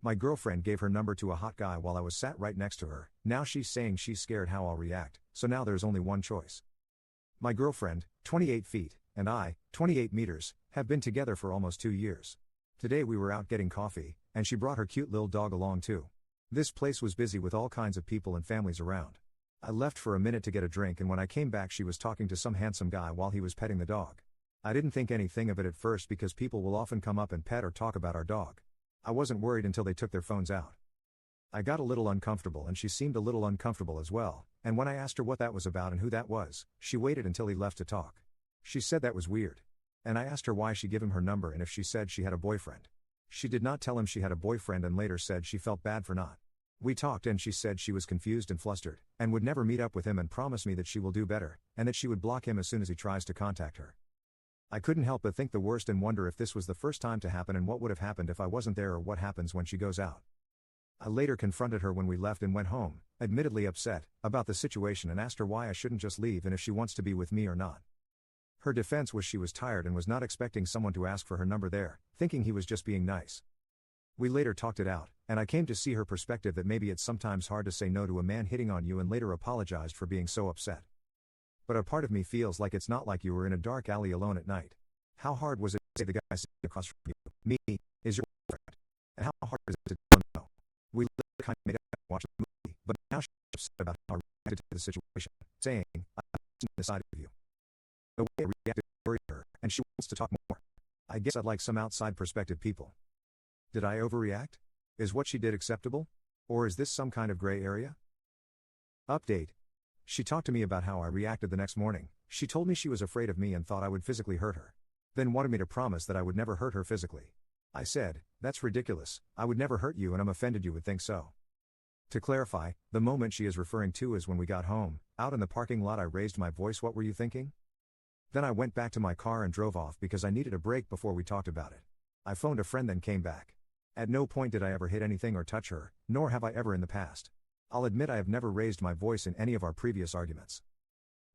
My girlfriend gave her number to a hot guy while I was sat right next to her. Now she's saying she's scared how I'll react, so now there's only one choice. My girlfriend, 28 feet, and I, 28 meters, have been together for almost 2 years. Today we were out getting coffee, and she brought her cute little dog along too. This place was busy with all kinds of people and families around. I left for a minute to get a drink, and when I came back she was talking to some handsome guy while he was petting the dog. I didn't think anything of it at first because people will often come up and pet or talk about our dog. I wasn't worried until they took their phones out. I got a little uncomfortable and she seemed a little uncomfortable as well, and when I asked her what that was about and who that was, she waited until he left to talk. She said that was weird. And I asked her why she gave him her number and if she said she had a boyfriend. She did not tell him she had a boyfriend and later said she felt bad for not. We talked and she said she was confused and flustered, and would never meet up with him and promised me that she will do better, and that she would block him as soon as he tries to contact her. I couldn't help but think the worst and wonder if this was the first time to happen and what would have happened if I wasn't there or what happens when she goes out. I later confronted her when we left and went home, admittedly upset about the situation, and asked her why I shouldn't just leave and if she wants to be with me or not. Her defense was she was tired and was not expecting someone to ask for her number there, thinking he was just being nice. We later talked it out, and I came to see her perspective that maybe it's sometimes hard to say no to a man hitting on you, and later apologized for being so upset. But a part of me feels like it's not like you were in a dark alley alone at night. How hard was it to say the guy sitting across from you, me, is your boyfriend? And how hard is it to tell him no? We later kind of made up and watched the movie, but now she's upset about how I reacted to the situation, saying, I've seen the side of you. The way I reacted worried her, and she wants to talk more. I guess I'd like some outside perspective people. Did I overreact? Is what she did acceptable? Or is this some kind of gray area? Update. She talked to me about how I reacted the next morning. She told me she was afraid of me and thought I would physically hurt her. Then wanted me to promise that I would never hurt her physically. I said, that's ridiculous, I would never hurt you and I'm offended you would think so. To clarify, the moment she is referring to is when we got home. Out in the parking lot I raised my voice. What were you thinking? Then I went back to my car and drove off because I needed a break before we talked about it. I phoned a friend then came back. At no point did I ever hit anything or touch her, nor have I ever in the past. I'll admit I have never raised my voice in any of our previous arguments.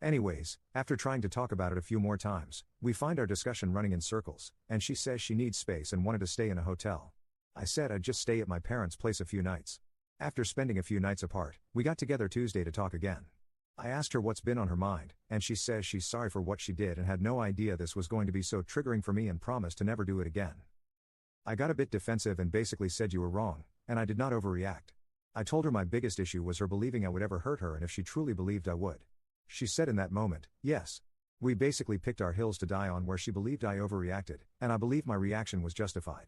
Anyways, after trying to talk about it a few more times, we find our discussion running in circles, and she says she needs space and wanted to stay in a hotel. I said I'd just stay at my parents' place a few nights. After spending a few nights apart, we got together Tuesday to talk again. I asked her what's been on her mind, and she says she's sorry for what she did and had no idea this was going to be so triggering for me and promised to never do it again. I got a bit defensive and basically said you were wrong, and I did not overreact. I told her my biggest issue was her believing I would ever hurt her and if she truly believed I would. She said in that moment, yes. We basically picked our hills to die on where she believed I overreacted, and I believe my reaction was justified.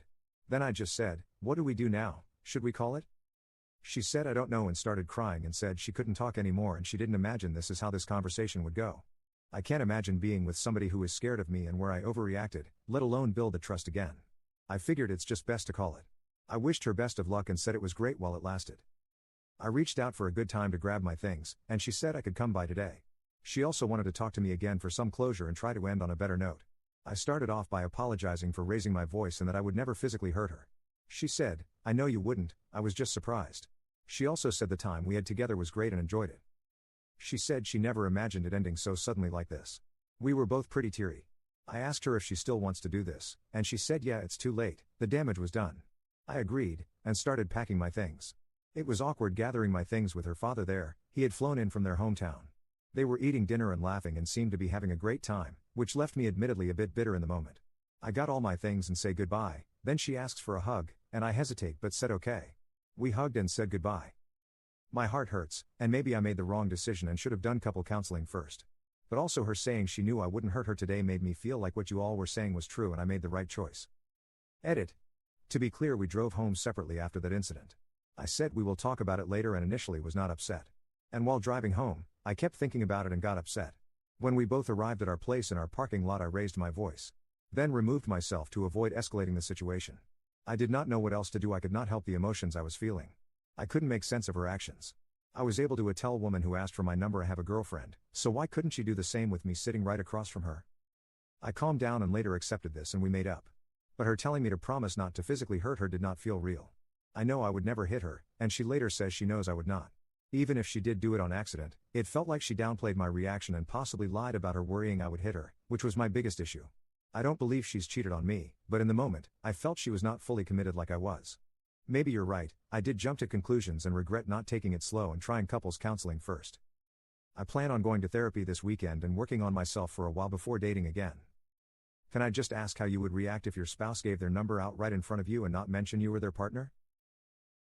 Then I just said, what do we do now, should we call it? She said I don't know and started crying and said she couldn't talk anymore and she didn't imagine this is how this conversation would go. I can't imagine being with somebody who is scared of me and where I overreacted, let alone build the trust again. I figured it's just best to call it. I wished her best of luck and said it was great while it lasted. I reached out for a good time to grab my things, and she said I could come by today. She also wanted to talk to me again for some closure and try to end on a better note. I started off by apologizing for raising my voice and that I would never physically hurt her. She said, I know you wouldn't, I was just surprised. She also said the time we had together was great and enjoyed it. She said she never imagined it ending so suddenly like this. We were both pretty teary. I asked her if she still wants to do this, and she said yeah, it's too late, the damage was done. I agreed, and started packing my things. It was awkward gathering my things with her father there. He had flown in from their hometown. They were eating dinner and laughing and seemed to be having a great time, which left me admittedly a bit bitter in the moment. I got all my things and say goodbye, then she asks for a hug, and I hesitate but said okay. We hugged and said goodbye. My heart hurts, and maybe I made the wrong decision and should have done couple counseling first. But also her saying she knew I wouldn't hurt her today made me feel like what you all were saying was true and I made the right choice. Edit. To be clear, we drove home separately after that incident. I said we will talk about it later and initially was not upset. And while driving home, I kept thinking about it and got upset. When we both arrived at our place in our parking lot I raised my voice. Then removed myself to avoid escalating the situation. I did not know what else to do. I could not help the emotions I was feeling. I couldn't make sense of her actions. I was able to tell a woman who asked for my number I have a girlfriend, so why couldn't she do the same with me sitting right across from her? I calmed down and later accepted this and we made up. But her telling me to promise not to physically hurt her did not feel real. I know I would never hit her, and she later says she knows I would not. Even if she did do it on accident, it felt like she downplayed my reaction and possibly lied about her worrying I would hit her, which was my biggest issue. I don't believe she's cheated on me, but in the moment, I felt she was not fully committed like I was. Maybe you're right, I did jump to conclusions and regret not taking it slow and trying couples counseling first. I plan on going to therapy this weekend and working on myself for a while before dating again. Can I just ask how you would react if your spouse gave their number out right in front of you and not mention you were their partner?